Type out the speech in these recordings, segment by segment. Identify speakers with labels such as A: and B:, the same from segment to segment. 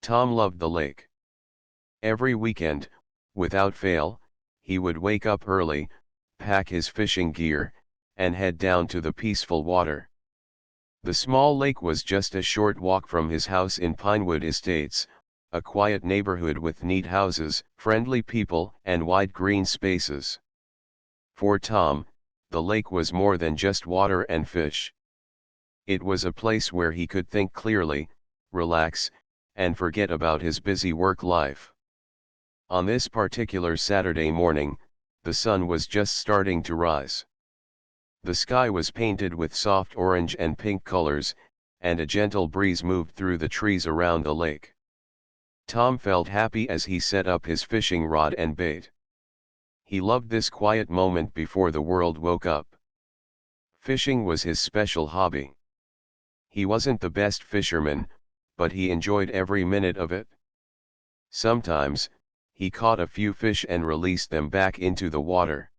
A: Tom loved the lake. Every weekend, without fail, he would wake up early, pack his fishing gear, and head down to the peaceful water. The small lake was just a short walk from his house in Pinewood Estates, a quiet neighborhood with neat houses, friendly people, and wide green spaces. For Tom, the lake was more than just water and fish. It was a place where he could think clearly, relax, and forget about his busy work life. On this particular Saturday morning, the sun was just starting to rise. The sky was painted with soft orange and pink colors, and a gentle breeze moved through the trees around the lake. Tom felt happy as he set up his fishing rod and bait. He loved this quiet moment before the world woke up. Fishing was his special hobby. He wasn't the best fisherman, but he enjoyed every minute of it. Sometimes, he caught a few fish and released them back into the water.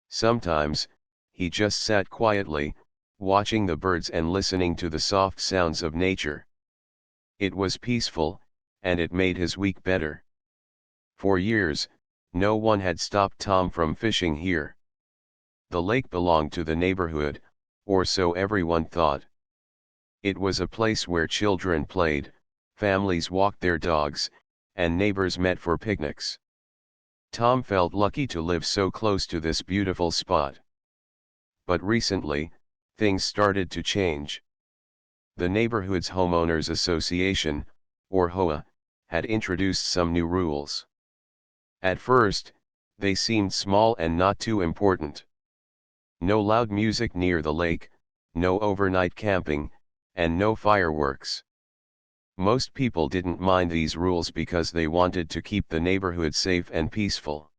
A: Sometimes, he just sat quietly, watching the birds and listening to the soft sounds of nature. It was peaceful, and it made his week better. For years, no one had stopped Tom from fishing here. The lake belonged to the neighborhood, or so everyone thought. It was a place where children played, families walked their dogs, and neighbors met for picnics. Tom felt lucky to live so close to this beautiful spot. But recently, things started to change. The neighborhood's homeowners association, or HOA, had introduced some new rules. At first, they seemed small and not too important. No loud music near the lake, no overnight camping, and no fireworks. Most people didn't mind these rules because they wanted to keep the neighborhood safe and peaceful.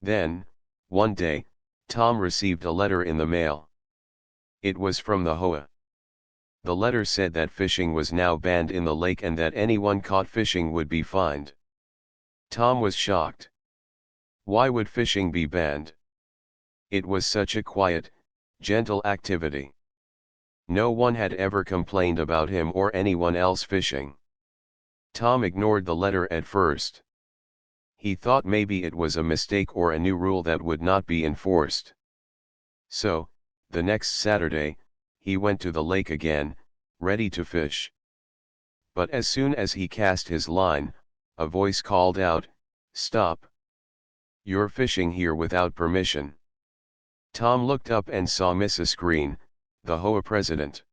A: Then, one day, Tom received a letter in the mail. It was from the HOA. The letter said that fishing was now banned in the lake and that anyone caught fishing would be fined. Tom was shocked. Why would fishing be banned? It was such a quiet, gentle activity. No one had ever complained about him or anyone else fishing. Tom ignored the letter at first. He thought maybe it was a mistake or a new rule that would not be enforced. So, the next Saturday, he went to the lake again, ready to fish. But as soon as he cast his line, a voice called out, "Stop! You're fishing here without permission." Tom looked up and saw Mrs. Green, the HOA president.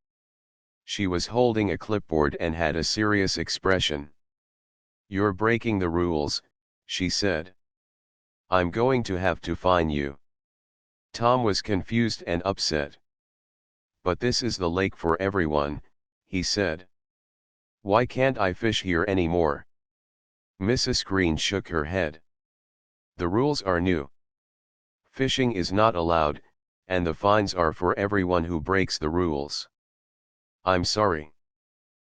A: She was holding a clipboard and had a serious expression. "You're breaking the rules," she said. "I'm going to have to fine you." Tom was confused and upset. "But this is the lake for everyone," he said. "Why can't I fish here anymore?" Mrs. Green shook her head. "The rules are new. Fishing is not allowed, and the fines are for everyone who breaks the rules." "I'm sorry."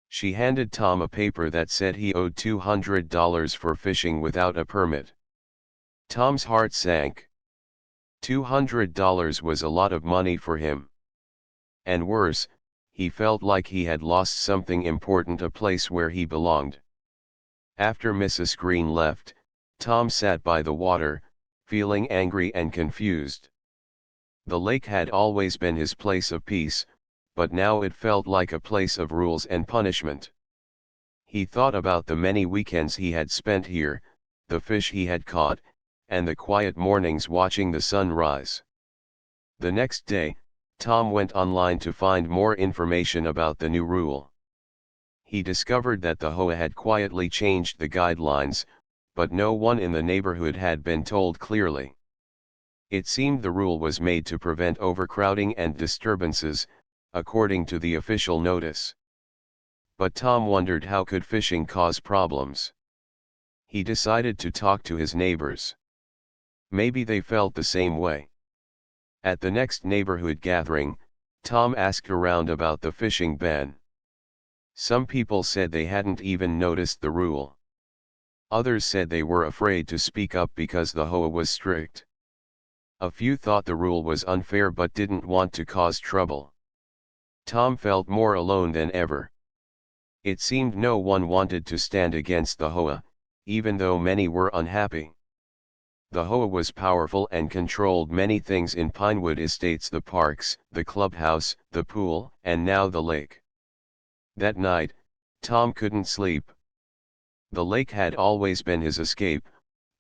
A: She handed Tom a paper that said he owed $200 for fishing without a permit. Tom's heart sank. $200 was a lot of money for him. And worse, he felt like he had lost something important, a place where he belonged. After Mrs. Green left, Tom sat by the water, feeling angry and confused. The lake had always been his place of peace, but now it felt like a place of rules and punishment. He thought about the many weekends he had spent here, the fish he had caught, and the quiet mornings watching the sun rise. The next day, Tom went online to find more information about the new rule. He discovered that the HOA had quietly changed the guidelines, but no one in the neighborhood had been told clearly. It seemed the rule was made to prevent overcrowding and disturbances, according to the official notice. But Tom wondered, how could fishing cause problems? He decided to talk to his neighbors. Maybe they felt the same way. At the next neighborhood gathering, Tom asked around about the fishing ban. Some people said they hadn't even noticed the rule. Others said they were afraid to speak up because the HOA was strict. A few thought the rule was unfair but didn't want to cause trouble. Tom felt more alone than ever. It seemed no one wanted to stand against the HOA, even though many were unhappy. The HOA was powerful and controlled many things in Pinewood Estates: the parks, the clubhouse, the pool, and now the lake. That night, Tom couldn't sleep. The lake had always been his escape,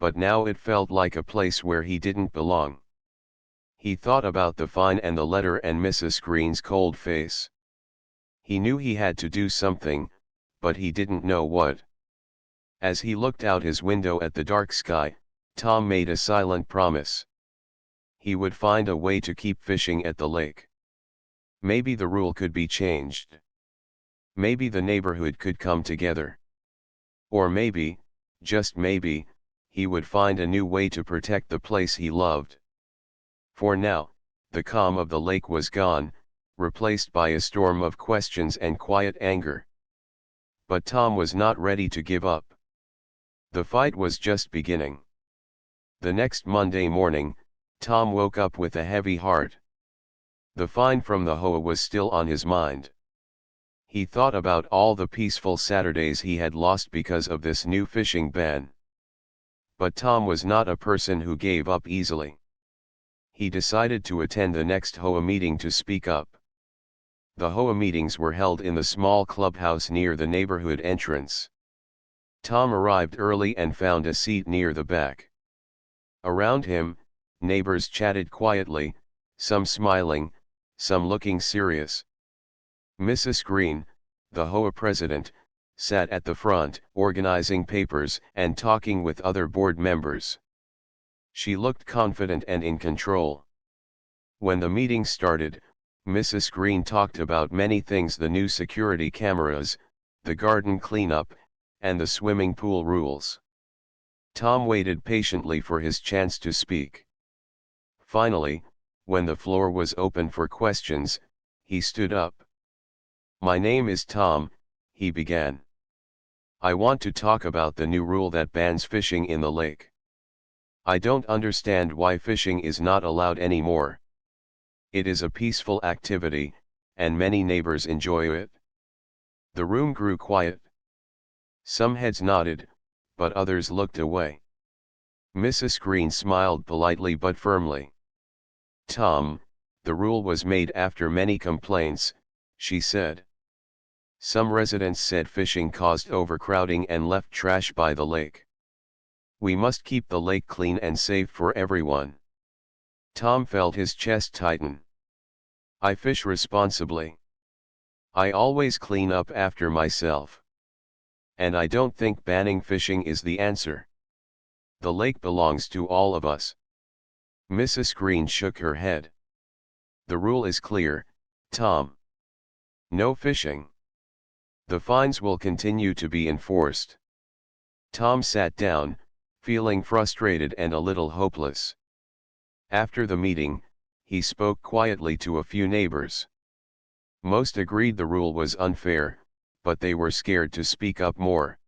A: but now it felt like a place where he didn't belong. He thought about the fine and the letter and Mrs. Green's cold face. He knew he had to do something, but he didn't know what. As he looked out his window at the dark sky, Tom made a silent promise. He would find a way to keep fishing at the lake. Maybe the rule could be changed. Maybe the neighborhood could come together. Or maybe, just maybe, he would find a new way to protect the place he loved. For now, the calm of the lake was gone, replaced by a storm of questions and quiet anger. But Tom was not ready to give up. The fight was just beginning. The next Monday morning, Tom woke up with a heavy heart. The fine from the HOA was still on his mind. He thought about all the peaceful Saturdays he had lost because of this new fishing ban. But Tom was not a person who gave up easily. He decided to attend the next HOA meeting to speak up. The HOA meetings were held in the small clubhouse near the neighborhood entrance. Tom arrived early and found a seat near the back. Around him, neighbors chatted quietly, some smiling, some looking serious. Mrs. Green, the HOA president, sat at the front, organizing papers and talking with other board members. She looked confident and in control. When the meeting started, Mrs. Green talked about many things: the new security cameras, the garden cleanup, and the swimming pool rules. Tom waited patiently for his chance to speak. Finally, when the floor was open for questions, he stood up. "My name is Tom," he began. "I want to talk about the new rule that bans fishing in the lake. I don't understand why fishing is not allowed anymore. It is a peaceful activity, and many neighbors enjoy it." The room grew quiet. Some heads nodded, but others looked away. Mrs. Green smiled politely but firmly. "Tom, the rule was made after many complaints," she said. "Some residents said fishing caused overcrowding and left trash by the lake. We must keep the lake clean and safe for everyone." Tom felt his chest tighten. "I fish responsibly. I always clean up after myself. And I don't think banning fishing is the answer. The lake belongs to all of us." Mrs. Green shook her head. "The rule is clear, Tom. No fishing. The fines will continue to be enforced." Tom sat down, feeling frustrated and a little hopeless. After the meeting, he spoke quietly to a few neighbors. Most agreed the rule was unfair, but they were scared to speak up more.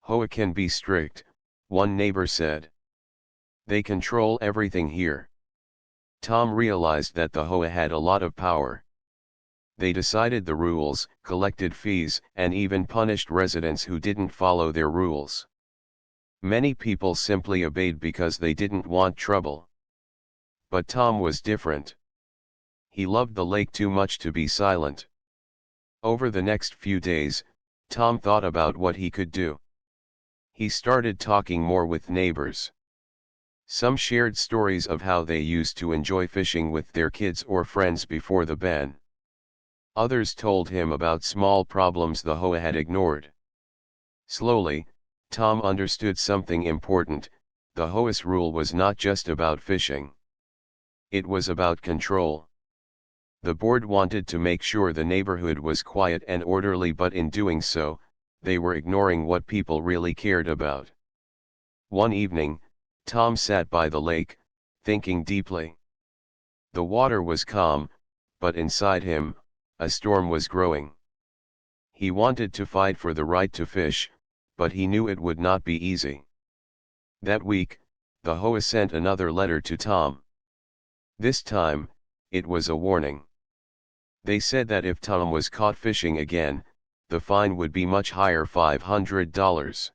A: "HOA can be strict," one neighbor said. "They control everything here." Tom realized that the HOA had a lot of power. They decided the rules, collected fees, and even punished residents who didn't follow their rules. Many people simply obeyed because they didn't want trouble. But Tom was different. He loved the lake too much to be silent. Over the next few days, Tom thought about what he could do. He started talking more with neighbors. Some shared stories of how they used to enjoy fishing with their kids or friends before the ban. Others told him about small problems the HOA had ignored. Slowly, Tom understood something important: the HOA's rule was not just about fishing. It was about control. The board wanted to make sure the neighborhood was quiet and orderly, but in doing so, they were ignoring what people really cared about. One evening, Tom sat by the lake, thinking deeply. The water was calm, but inside him, a storm was growing. He wanted to fight for the right to fish, but he knew it would not be easy. That week, the HOA sent another letter to Tom. This time, it was a warning. They said that if Tom was caught fishing again, the fine would be much higher, $500.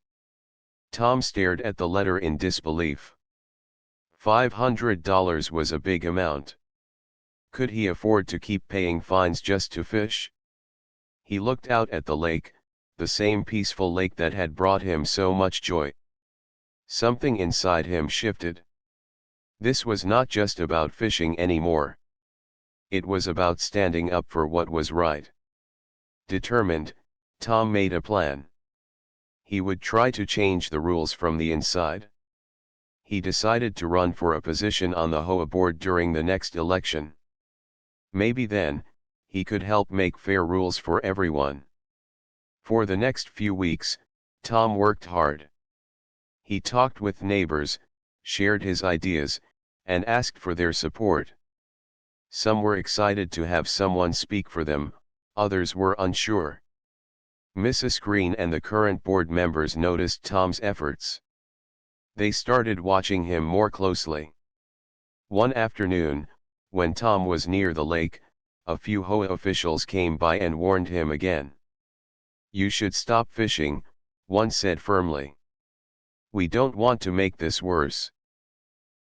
A: Tom stared at the letter in disbelief. $500 was a big amount. Could he afford to keep paying fines just to fish? He looked out at the lake, the same peaceful lake that had brought him so much joy. Something inside him shifted. This was not just about fishing anymore. It was about standing up for what was right. Determined, Tom made a plan. He would try to change the rules from the inside. He decided to run for a position on the HOA board during the next election. Maybe then, he could help make fair rules for everyone. For the next few weeks, Tom worked hard. He talked with neighbors, shared his ideas, and asked for their support. Some were excited to have someone speak for them, others were unsure. Mrs. Green and the current board members noticed Tom's efforts. They started watching him more closely. One afternoon, when Tom was near the lake, a few HOA officials came by and warned him again. "You should stop fishing," one said firmly. "We don't want to make this worse."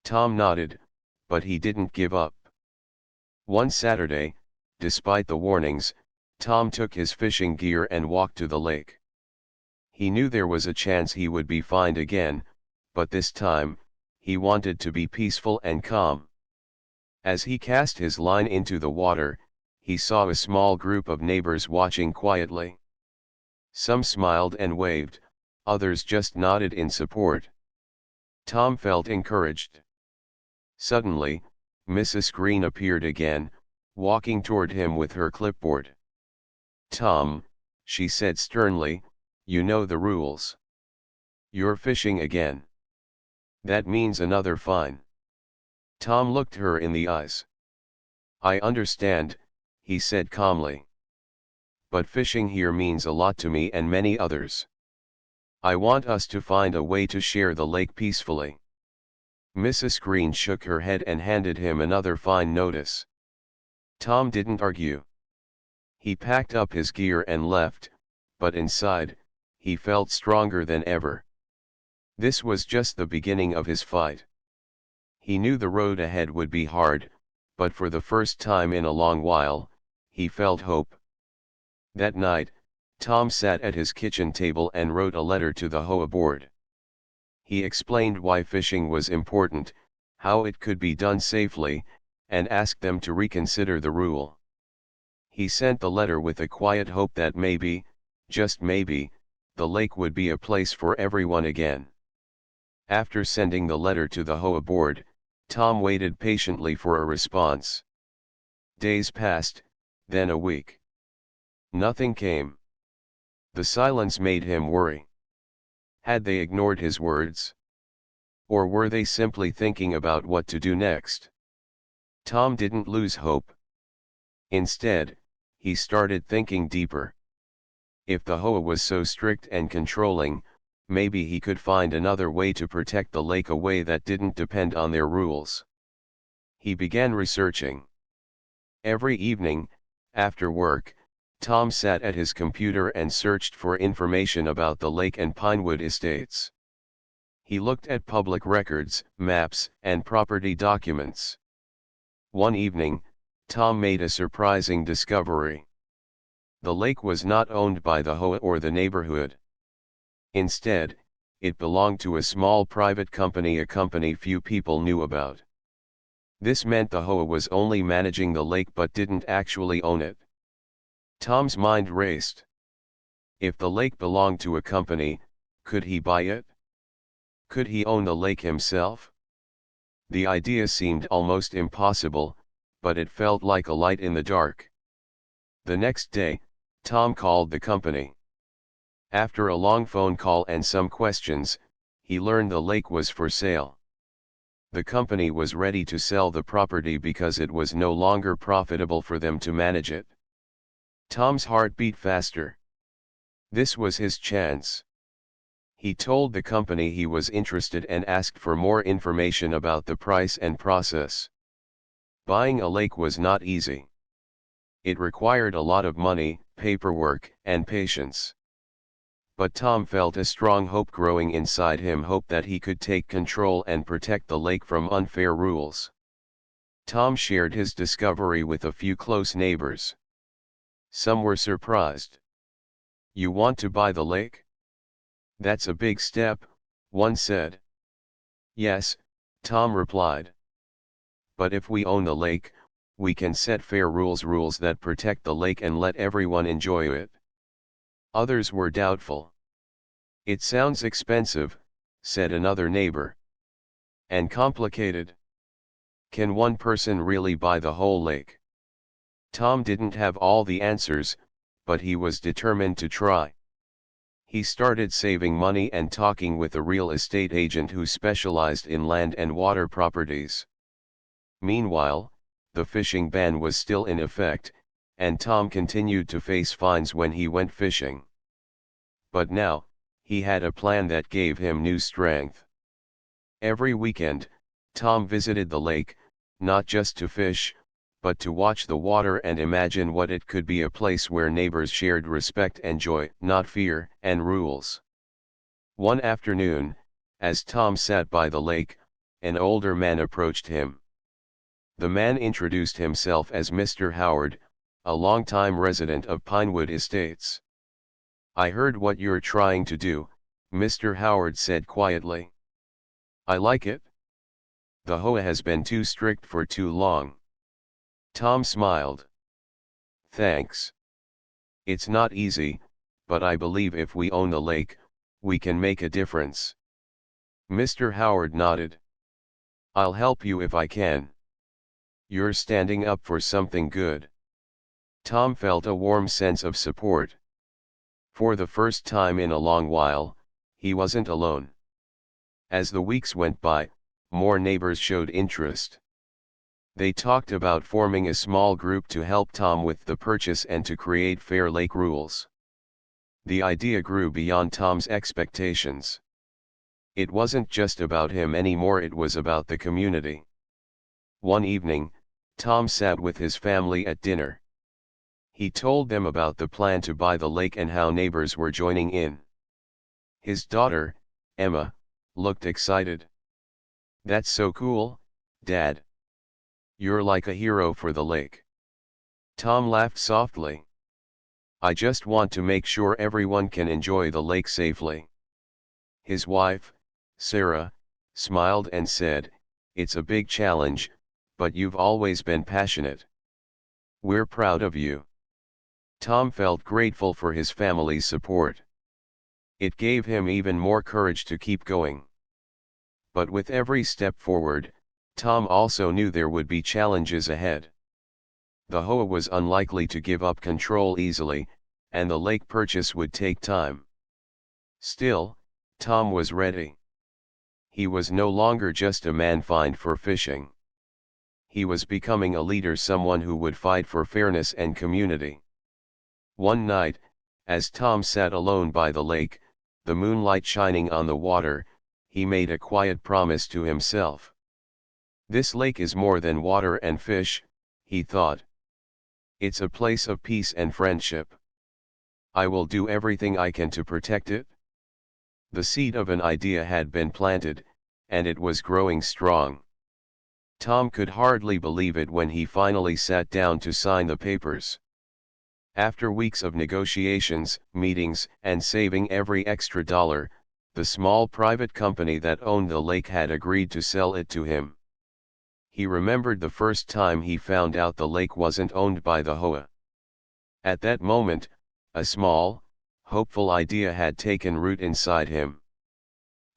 A: Tom nodded, but he didn't give up. One Saturday, despite the warnings, Tom took his fishing gear and walked to the lake. He knew there was a chance he would be fined again, but this time, he wanted to be peaceful and calm. As he cast his line into the water, he saw a small group of neighbors watching quietly. Some smiled and waved, others just nodded in support. Tom felt encouraged. Suddenly, Mrs. Green appeared again, walking toward him with her clipboard. "Tom," she said sternly, "you know the rules. You're fishing again. That means another fine." Tom looked her in the eyes. "I understand," he said calmly. "But fishing here means a lot to me and many others. I want us to find a way to share the lake peacefully." Mrs. Green shook her head and handed him another fine notice. Tom didn't argue. He packed up his gear and left, but inside, he felt stronger than ever. This was just the beginning of his fight. He knew the road ahead would be hard, but for the first time in a long while, he felt hope. That night, Tom sat at his kitchen table and wrote a letter to the HOA board. He explained why fishing was important, how it could be done safely, and asked them to reconsider the rule. He sent the letter with a quiet hope that maybe, just maybe, the lake would be a place for everyone again. After sending the letter to the HOA board, Tom waited patiently for a response. Days passed, then a week. Nothing came. The silence made him worry. Had they ignored his words? Or were they simply thinking about what to do next? Tom didn't lose hope. Instead, he started thinking deeper. If the HOA was so strict and controlling, maybe he could find another way to protect the lake, a way that didn't depend on their rules. He began researching. Every evening, after work, Tom sat at his computer and searched for information about the lake and Pinewood estates. He looked at public records, maps, and property documents. One evening, Tom made a surprising discovery. The lake was not owned by the HOA or the neighborhood. Instead, it belonged to a small private company, a company few people knew about. This meant the HOA was only managing the lake but didn't actually own it. Tom's mind raced. If the lake belonged to a company, could he buy it? Could he own the lake himself? The idea seemed almost impossible, but it felt like a light in the dark. The next day, Tom called the company. After a long phone call and some questions, he learned the lake was for sale. The company was ready to sell the property because it was no longer profitable for them to manage it. Tom's heart beat faster. This was his chance. He told the company he was interested and asked for more information about the price and process. Buying a lake was not easy. It required a lot of money, paperwork, and patience. But Tom felt a strong hope growing inside him, hope that he could take control and protect the lake from unfair rules. Tom shared his discovery with a few close neighbors. Some were surprised. "You want to buy the lake? That's a big step," one said. "Yes," Tom replied. "But if we own the lake, we can set fair rules that protect the lake and let everyone enjoy it." Others were doubtful. "It sounds expensive," said another neighbor. "And complicated. Can one person really buy the whole lake?" Tom didn't have all the answers, but he was determined to try. He started saving money and talking with a real estate agent who specialized in land and water properties. Meanwhile, the fishing ban was still in effect, and Tom continued to face fines when he went fishing. But now, he had a plan that gave him new strength. Every weekend, Tom visited the lake, not just to fish, but to watch the water and imagine what it could be, a place where neighbors shared respect and joy, not fear and rules. One afternoon, as Tom sat by the lake, an older man approached him. The man introduced himself as Mr. Howard, a longtime resident of Pinewood Estates. "I heard what you're trying to do," Mr. Howard said quietly. "I like it. The HOA has been too strict for too long." Tom smiled. "Thanks. It's not easy, but I believe if we own the lake, we can make a difference." Mr. Howard nodded. "I'll help you if I can. You're standing up for something good." Tom felt a warm sense of support. For the first time in a long while, he wasn't alone. As the weeks went by, more neighbors showed interest. They talked about forming a small group to help Tom with the purchase and to create fair lake rules. The idea grew beyond Tom's expectations. It wasn't just about him anymore, it was about the community. One evening, Tom sat with his family at dinner. He told them about the plan to buy the lake and how neighbors were joining in. His daughter, Emma, looked excited. "That's so cool, Dad. You're like a hero for the lake." Tom laughed softly. "I just want to make sure everyone can enjoy the lake safely." His wife, Sarah, smiled and said, "It's a big challenge, but you've always been passionate. We're proud of you." Tom felt grateful for his family's support. It gave him even more courage to keep going. But with every step forward, Tom also knew there would be challenges ahead. The HOA was unlikely to give up control easily, and the lake purchase would take time. Still, Tom was ready. He was no longer just a man fined for fishing. He was becoming a leader, someone who would fight for fairness and community. One night, as Tom sat alone by the lake, the moonlight shining on the water, he made a quiet promise to himself. "This lake is more than water and fish," he thought. "It's a place of peace and friendship. I will do everything I can to protect it." The seed of an idea had been planted, and it was growing strong. Tom could hardly believe it when he finally sat down to sign the papers. After weeks of negotiations, meetings, and saving every extra dollar, the small private company that owned the lake had agreed to sell it to him. He remembered the first time he found out the lake wasn't owned by the HOA. At that moment, a small, hopeful idea had taken root inside him.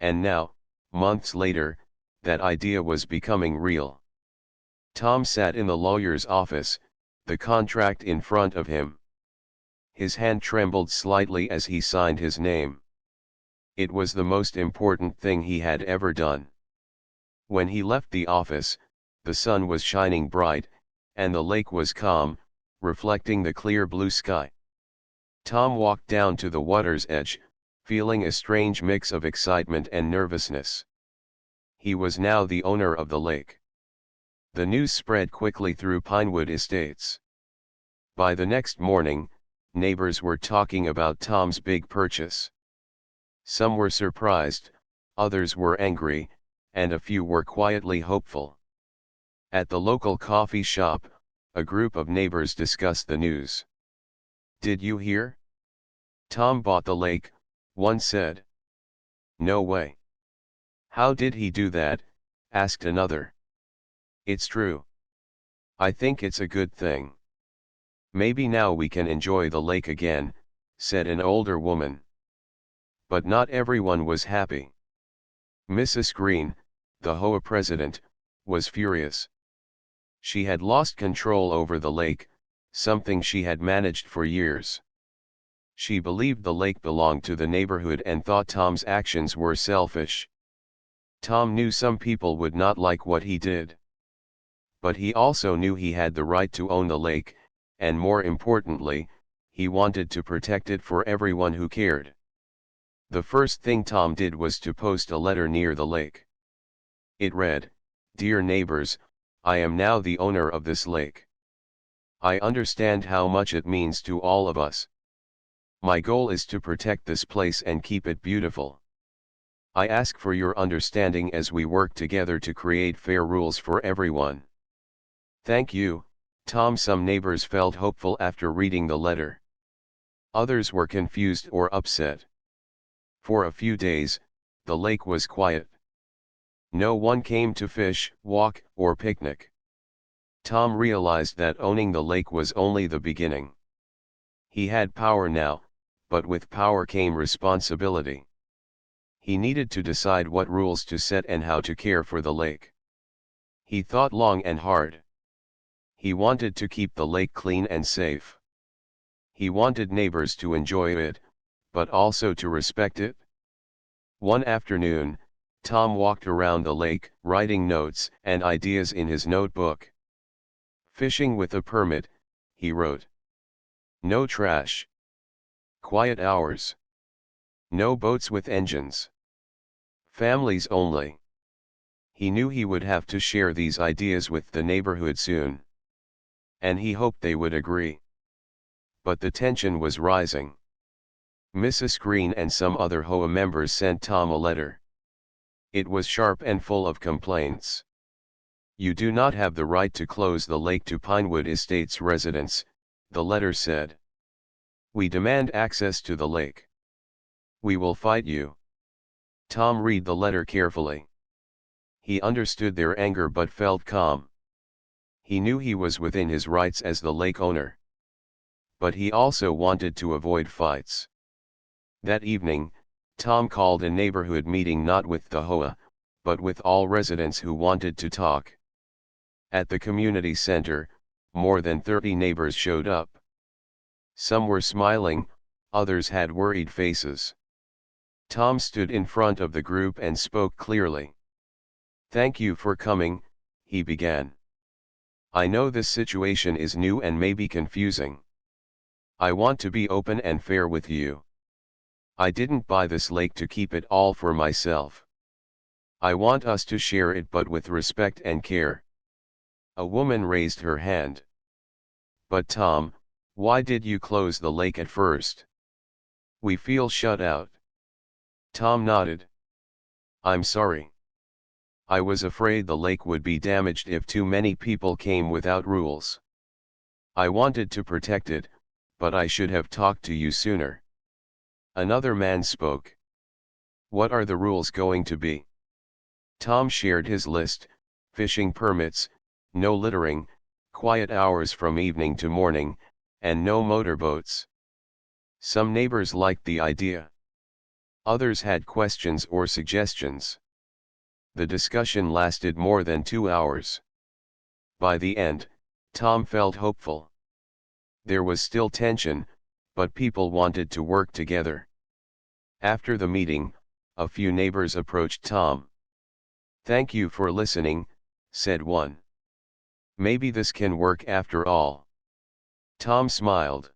A: And now, months later, that idea was becoming real. Tom sat in the lawyer's office, the contract in front of him. His hand trembled slightly as he signed his name. It was the most important thing he had ever done. When he left the office, the sun was shining bright, and the lake was calm, reflecting the clear blue sky. Tom walked down to the water's edge, feeling a strange mix of excitement and nervousness. He was now the owner of the lake. The news spread quickly through Pinewood Estates. By the next morning, neighbors were talking about Tom's big purchase. Some were surprised, others were angry, and a few were quietly hopeful. At the local coffee shop, a group of neighbors discussed the news. "Did you hear? Tom bought the lake," one said. "No way. How did he do that?" asked another. "It's true. I think it's a good thing. Maybe now we can enjoy the lake again," said an older woman. But not everyone was happy. Mrs. Green, the HOA president, was furious. She had lost control over the lake, something she had managed for years. She believed the lake belonged to the neighborhood and thought Tom's actions were selfish. Tom knew some people would not like what he did. But he also knew he had the right to own the lake, and more importantly, he wanted to protect it for everyone who cared. The first thing Tom did was to post a letter near the lake. It read, "Dear neighbors, I am now the owner of this lake. I understand how much it means to all of us. My goal is to protect this place and keep it beautiful. I ask for your understanding as we work together to create fair rules for everyone. Thank you, Tom." Some neighbors felt hopeful after reading the letter. Others were confused or upset. For a few days, the lake was quiet. No one came to fish, walk, or picnic. Tom realized that owning the lake was only the beginning. He had power now, but with power came responsibility. He needed to decide what rules to set and how to care for the lake. He thought long and hard. He wanted to keep the lake clean and safe. He wanted neighbors to enjoy it, but also to respect it. One afternoon, Tom walked around the lake, writing notes and ideas in his notebook. "Fishing with a permit," he wrote. "No trash. Quiet hours. No boats with engines. Families only." He knew he would have to share these ideas with the neighborhood soon. And he hoped they would agree. But the tension was rising. Mrs. Green and some other HOA members sent Tom a letter. It was sharp and full of complaints. "You do not have the right to close the lake to Pinewood Estates residents," the letter said. "We demand access to the lake. We will fight you." Tom read the letter carefully. He understood their anger but felt calm. He knew he was within his rights as the lake owner. But he also wanted to avoid fights. That evening, Tom called a neighborhood meeting not with the HOA, but with all residents who wanted to talk. At the community center, more than 30 neighbors showed up. Some were smiling, others had worried faces. Tom stood in front of the group and spoke clearly. "Thank you for coming," he began. "I know this situation is new and may be confusing. I want to be open and fair with you. I didn't buy this lake to keep it all for myself. I want us to share it, but with respect and care." A woman raised her hand. "But Tom, why did you close the lake at first? We feel shut out." Tom nodded. "I'm sorry. I was afraid the lake would be damaged if too many people came without rules. I wanted to protect it, but I should have talked to you sooner." Another man spoke. "What are the rules going to be?" Tom shared his list: fishing permits, no littering, quiet hours from evening to morning, and no motorboats. Some neighbors liked the idea. Others had questions or suggestions. The discussion lasted more than 2 hours. By the end, Tom felt hopeful. There was still tension, but people wanted to work together. After the meeting, a few neighbors approached Tom. "Thank you for listening," said one. "Maybe this can work after all." Tom smiled.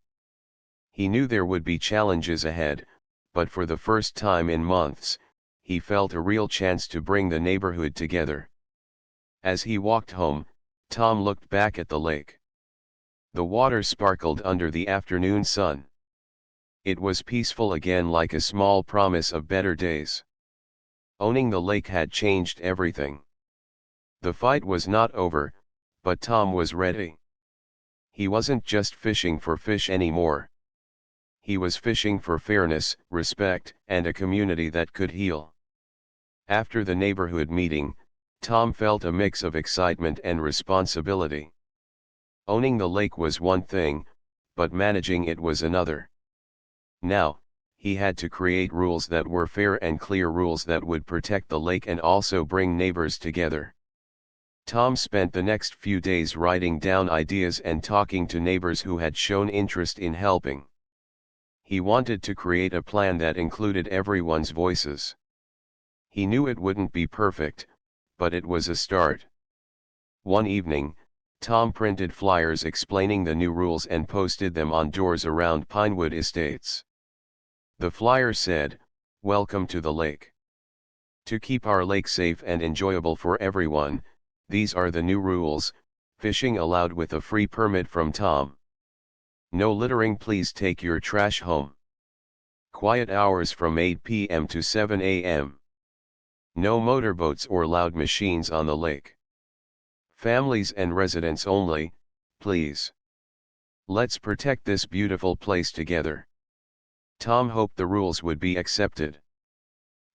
A: He knew there would be challenges ahead, but for the first time in months, he felt a real chance to bring the neighborhood together. As he walked home, Tom looked back at the lake. The water sparkled under the afternoon sun. It was peaceful again, like a small promise of better days. Owning the lake had changed everything. The fight was not over, but Tom was ready. He wasn't just fishing for fish anymore. He was fishing for fairness, respect, and a community that could heal. After the neighborhood meeting, Tom felt a mix of excitement and responsibility. Owning the lake was one thing, but managing it was another. Now, he had to create rules that were fair and clear, rules that would protect the lake and also bring neighbors together. Tom spent the next few days writing down ideas and talking to neighbors who had shown interest in helping. He wanted to create a plan that included everyone's voices. He knew it wouldn't be perfect, but it was a start. One evening, Tom printed flyers explaining the new rules and posted them on doors around Pinewood Estates. The flyer said, "Welcome to the lake. To keep our lake safe and enjoyable for everyone, these are the new rules: fishing allowed with a free permit from Tom. No littering, please take your trash home. Quiet hours from 8 p.m. to 7 a.m. No motorboats or loud machines on the lake. Families and residents only, please. Let's protect this beautiful place together." Tom hoped the rules would be accepted.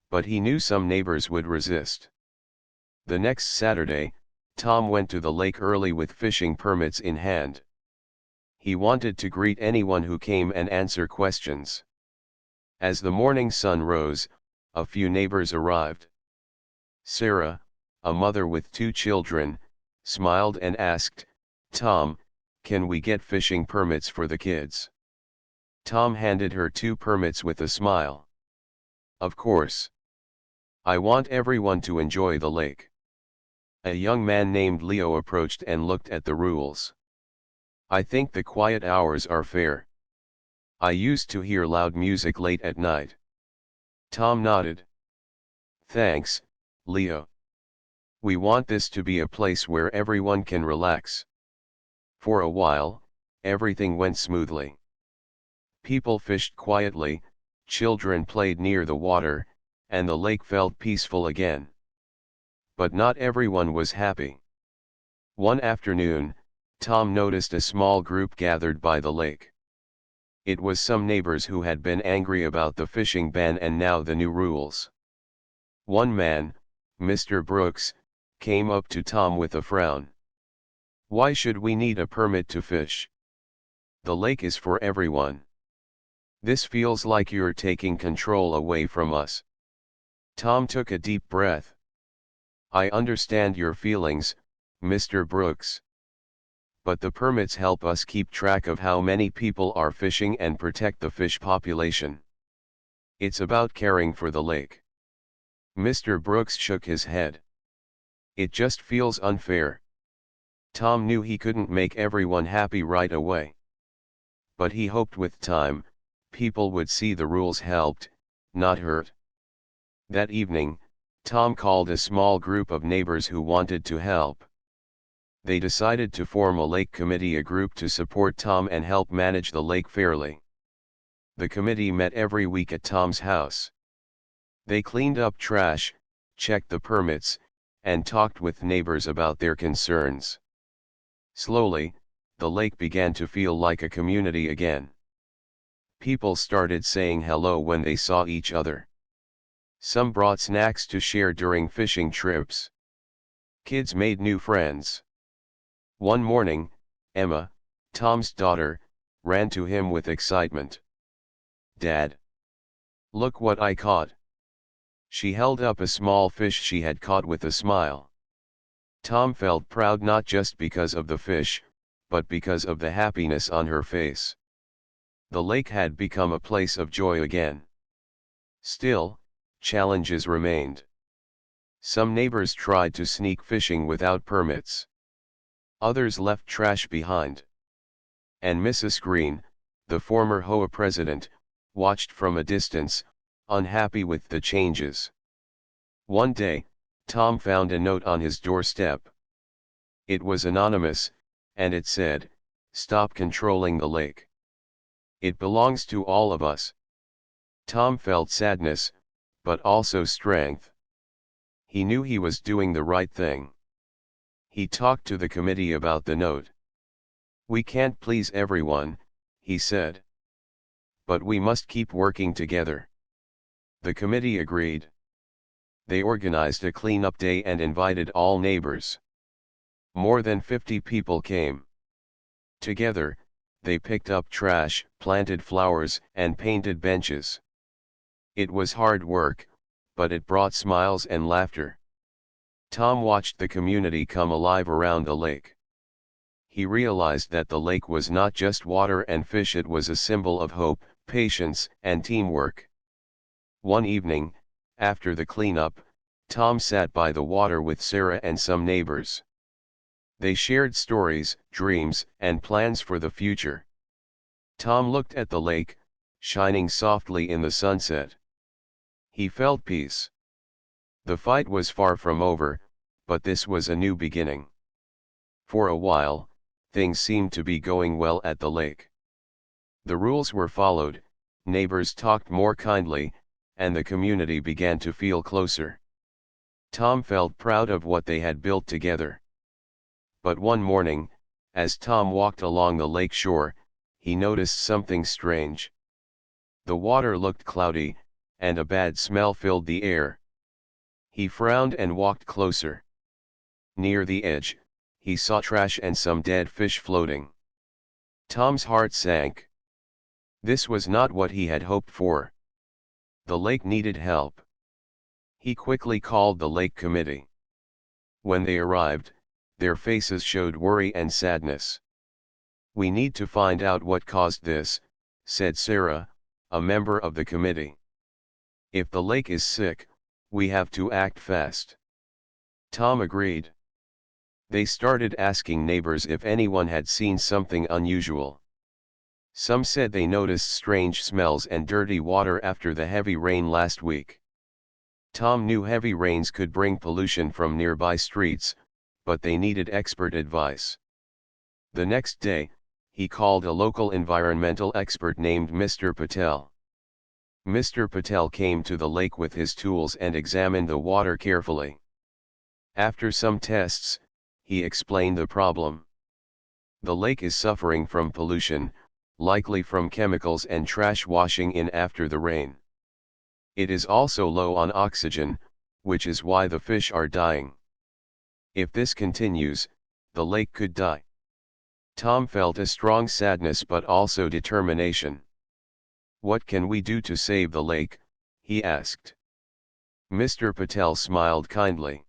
A: But he knew some neighbors would resist. The next Saturday, Tom went to the lake early with fishing permits in hand. He wanted to greet anyone who came and answer questions. As the morning sun rose, a few neighbors arrived. Sarah, a mother with 2 children, smiled and asked, "Tom, can we get fishing permits for the kids?" Tom handed her 2 permits with a smile. "Of course. I want everyone to enjoy the lake." A young man named Leo approached and looked at the rules. "I think the quiet hours are fair. I used to hear loud music late at night." Tom nodded. "Thanks, Leo. We want this to be a place where everyone can relax." For a while, everything went smoothly. People fished quietly, children played near the water, and the lake felt peaceful again. But not everyone was happy. One afternoon, Tom noticed a small group gathered by the lake. It was some neighbors who had been angry about the fishing ban and now the new rules. One man, Mr. Brooks, came up to Tom with a frown. "Why should we need a permit to fish? The lake is for everyone. This feels like you're taking control away from us." Tom took a deep breath. "I understand your feelings, Mr. Brooks. But the permits help us keep track of how many people are fishing and protect the fish population. It's about caring for the lake." Mr. Brooks shook his head. "It just feels unfair." Tom knew he couldn't make everyone happy right away. But he hoped with time, people would see the rules helped, not hurt. That evening, Tom called a small group of neighbors who wanted to help. They decided to form a lake committee, a group to support Tom and help manage the lake fairly. The committee met every week at Tom's house. They cleaned up trash, checked the permits, and talked with neighbors about their concerns. Slowly, the lake began to feel like a community again. People started saying hello when they saw each other. Some brought snacks to share during fishing trips. Kids made new friends. One morning, Emma, Tom's daughter, ran to him with excitement. "Dad! Look what I caught!" She held up a small fish she had caught with a smile. Tom felt proud, not just because of the fish, but because of the happiness on her face. The lake had become a place of joy again. Still, challenges remained. Some neighbors tried to sneak fishing without permits. Others left trash behind. And Mrs. Green, the former HOA president, watched from a distance, unhappy with the changes. One day, Tom found a note on his doorstep. It was anonymous, and it said, Stop controlling the lake. It belongs to all of us. Tom felt sadness, but also strength. He knew he was doing the right thing. He talked to the committee about the note. We can't please everyone, he said. But we must keep working together. The committee agreed. They organized a cleanup day and invited all neighbors. More than 50 people came. Together, they picked up trash, planted flowers, and painted benches. It was hard work, but it brought smiles and laughter. Tom watched the community come alive around the lake. He realized that the lake was not just water and fish, it was a symbol of hope, patience, and teamwork. One evening, after the cleanup, Tom sat by the water with Sarah and some neighbors. They shared stories, dreams, and plans for the future. Tom looked at the lake, shining softly in the sunset. He felt peace. The fight was far from over, but this was a new beginning. For a while, things seemed to be going well at the lake. The rules were followed, neighbors talked more kindly, and the community began to feel closer. Tom felt proud of what they had built together. But one morning, as Tom walked along the lake shore, he noticed something strange. The water looked cloudy, and a bad smell filled the air. He frowned and walked closer. Near the edge, he saw trash and some dead fish floating. Tom's heart sank. This was not what he had hoped for. The lake needed help. He quickly called the lake committee. When they arrived, their faces showed worry and sadness. We need to find out what caused this, said Sarah, a member of the committee. If the lake is sick, we have to act fast. Tom agreed. They started asking neighbors if anyone had seen something unusual. Some said they noticed strange smells and dirty water after the heavy rain last week. Tom knew heavy rains could bring pollution from nearby streets, but they needed expert advice. The next day, he called a local environmental expert named Mr. Patel. Mr. Patel came to the lake with his tools and examined the water carefully. After some tests, he explained the problem. The lake is suffering from pollution, likely from chemicals and trash washing in after the rain. It is also low on oxygen, which is why the fish are dying. If this continues, the lake could die. Tom felt a strong sadness but also determination. What can we do to save the lake? He asked. Mr. Patel smiled kindly.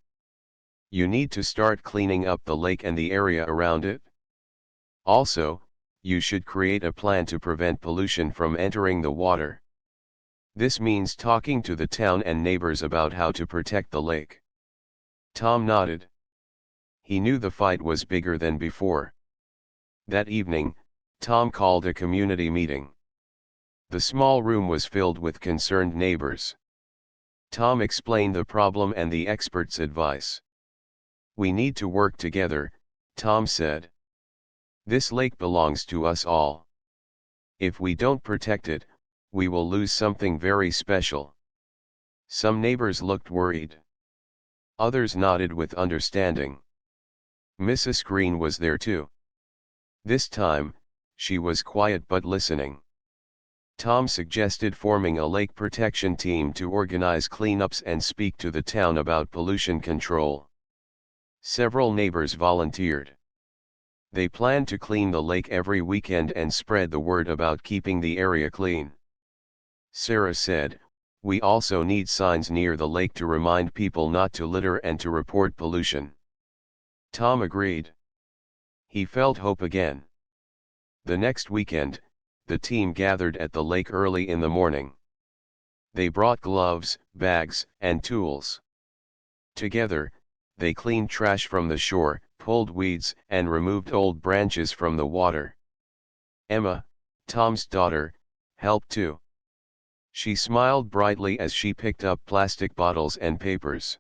A: You need to start cleaning up the lake and the area around it. Also, you should create a plan to prevent pollution from entering the water. This means talking to the town and neighbors about how to protect the lake. Tom nodded. He knew the fight was bigger than before. That evening, Tom called a community meeting. The small room was filled with concerned neighbors. Tom explained the problem and the experts' advice. We need to work together, Tom said. This lake belongs to us all. If we don't protect it, we will lose something very special. Some neighbors looked worried. Others nodded with understanding. Mrs. Green was there too. This time, she was quiet but listening. Tom suggested forming a lake protection team to organize cleanups and speak to the town about pollution control. Several neighbors volunteered. They planned to clean the lake every weekend and spread the word about keeping the area clean. Sarah said, "We also need signs near the lake to remind people not to litter and to report pollution." Tom agreed. He felt hope again. The next weekend, the team gathered at the lake early in the morning. They brought gloves, bags, and tools. Together, they cleaned trash from the shore, pulled weeds, and removed old branches from the water. Emma, Tom's daughter, helped too. She smiled brightly as she picked up plastic bottles and papers.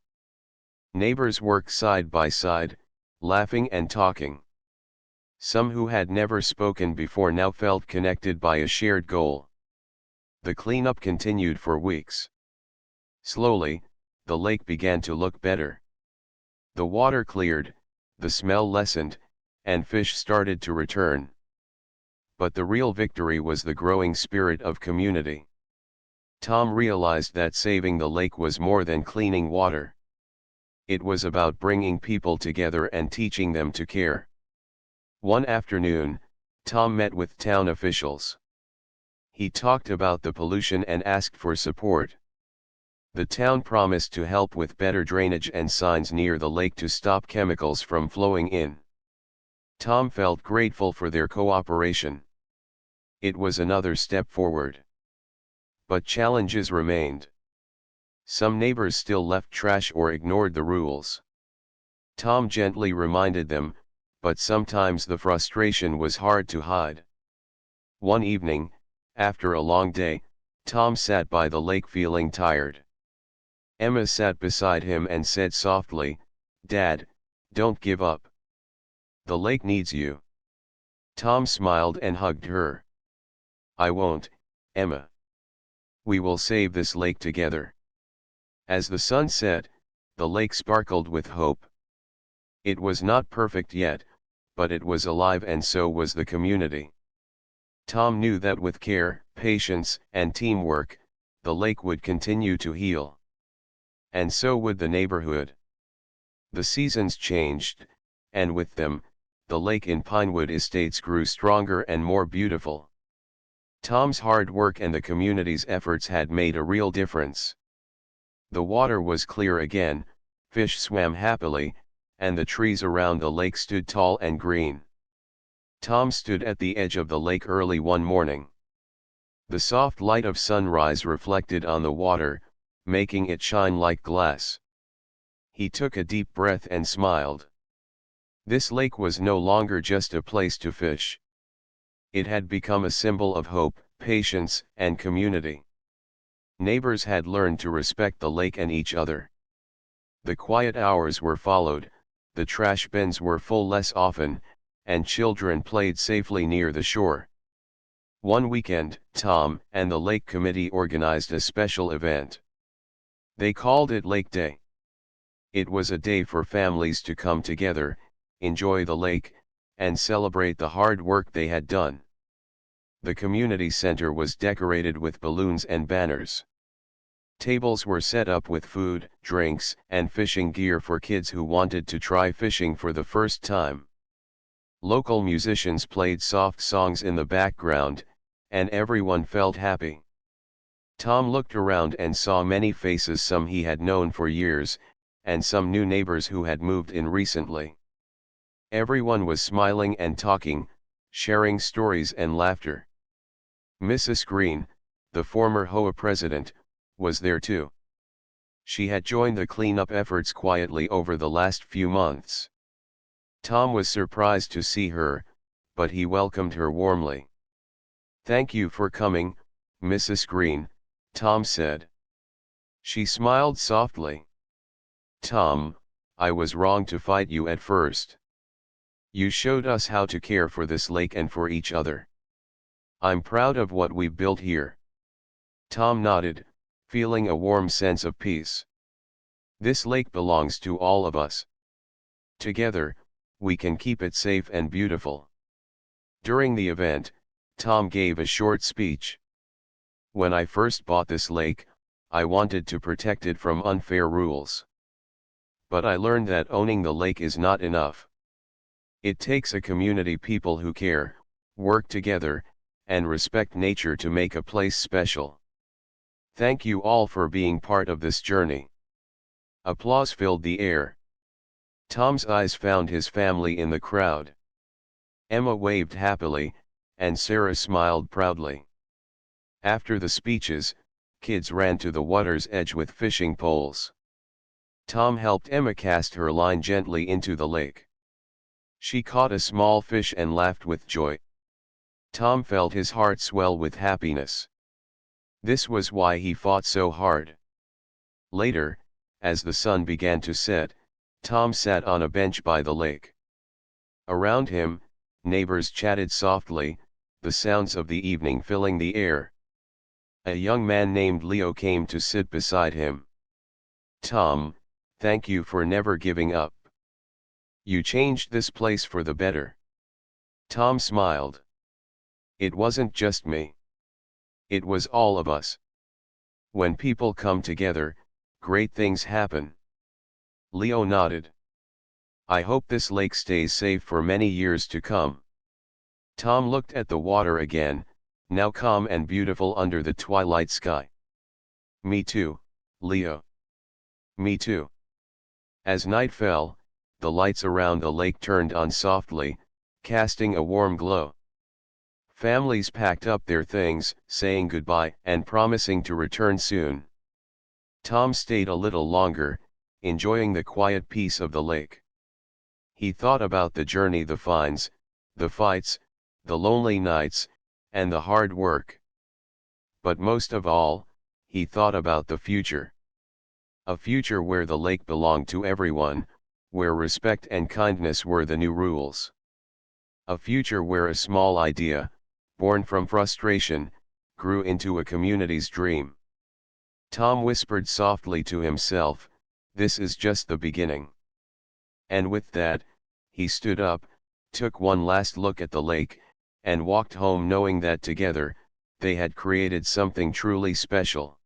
A: Neighbors worked side by side, laughing and talking. Some who had never spoken before now felt connected by a shared goal. The cleanup continued for weeks. Slowly, the lake began to look better. The water cleared, the smell lessened, and fish started to return. But the real victory was the growing spirit of community. Tom realized that saving the lake was more than cleaning water. It was about bringing people together and teaching them to care. One afternoon, Tom met with town officials. He talked about the pollution and asked for support. The town promised to help with better drainage and signs near the lake to stop chemicals from flowing in. Tom felt grateful for their cooperation. It was another step forward. But challenges remained. Some neighbors still left trash or ignored the rules. Tom gently reminded them, but sometimes the frustration was hard to hide. One evening, after a long day, Tom sat by the lake feeling tired. Emma sat beside him and said softly, "Dad, don't give up. The lake needs you." Tom smiled and hugged her. "I won't, Emma. We will save this lake together." As the sun set, the lake sparkled with hope. It was not perfect yet, but it was alive, and so was the community. Tom knew that with care, patience, and teamwork, the lake would continue to heal. And so would the neighborhood. The seasons changed, and with them, the lake in Pinewood Estates grew stronger and more beautiful. Tom's hard work and the community's efforts had made a real difference. The water was clear again, fish swam happily, and the trees around the lake stood tall and green. Tom stood at the edge of the lake early one morning. The soft light of sunrise reflected on the water, making it shine like glass. He took a deep breath and smiled. This lake was no longer just a place to fish. It had become a symbol of hope, patience, and community. Neighbors had learned to respect the lake and each other. The quiet hours were followed, the trash bins were full less often, and children played safely near the shore. One weekend, Tom and the Lake Committee organized a special event. They called it Lake Day. It was a day for families to come together, enjoy the lake, and celebrate the hard work they had done. The community center was decorated with balloons and banners. Tables were set up with food, drinks, and fishing gear for kids who wanted to try fishing for the first time. Local musicians played soft songs in the background, and everyone felt happy. Tom looked around and saw many faces, some he had known for years, and some new neighbors who had moved in recently. Everyone was smiling and talking, sharing stories and laughter. Mrs. Green, the former HOA president, was there too. She had joined the cleanup efforts quietly over the last few months. Tom was surprised to see her, but he welcomed her warmly. "Thank you for coming, Mrs. Green," Tom said. She smiled softly. "Tom, I was wrong to fight you at first. You showed us how to care for this lake and for each other. I'm proud of what we've built here." Tom nodded, feeling a warm sense of peace. This lake belongs to all of us. Together, we can keep it safe and beautiful. During the event, Tom gave a short speech. "When I first bought this lake, I wanted to protect it from unfair rules. But I learned that owning the lake is not enough. It takes a community, people who care, work together, and respect nature to make a place special. Thank you all for being part of this journey." Applause filled the air. Tom's eyes found his family in the crowd. Emma waved happily, and Sarah smiled proudly. After the speeches, kids ran to the water's edge with fishing poles. Tom helped Emma cast her line gently into the lake. She caught a small fish and laughed with joy. Tom felt his heart swell with happiness. This was why he fought so hard. Later, as the sun began to set, Tom sat on a bench by the lake. Around him, Neighbors chatted softly, the sounds of the evening filling the air. A young man named Leo came to sit beside him. "Tom, thank you for never giving up. You changed this place for the better." Tom smiled. "It wasn't just me. It was all of us. When people come together, great things happen." Leo nodded. "I hope this lake stays safe for many years to come." Tom looked at the water again, now calm and beautiful under the twilight sky. "Me too, Leo. Me too." As night fell, the lights around the lake turned on softly, casting a warm glow. Families packed up their things, saying goodbye and promising to return soon. Tom stayed a little longer, enjoying the quiet peace of the lake. He thought about the journey, the finds, the fights, the lonely nights, and the hard work. But most of all, he thought about the future. A future where the lake belonged to everyone, where respect and kindness were the new rules. A future where a small idea, born from frustration, grew into a community's dream. Tom whispered softly to himself, "This is just the beginning." And with that, he stood up, took one last look at the lake, and walked home knowing that together, they had created something truly special.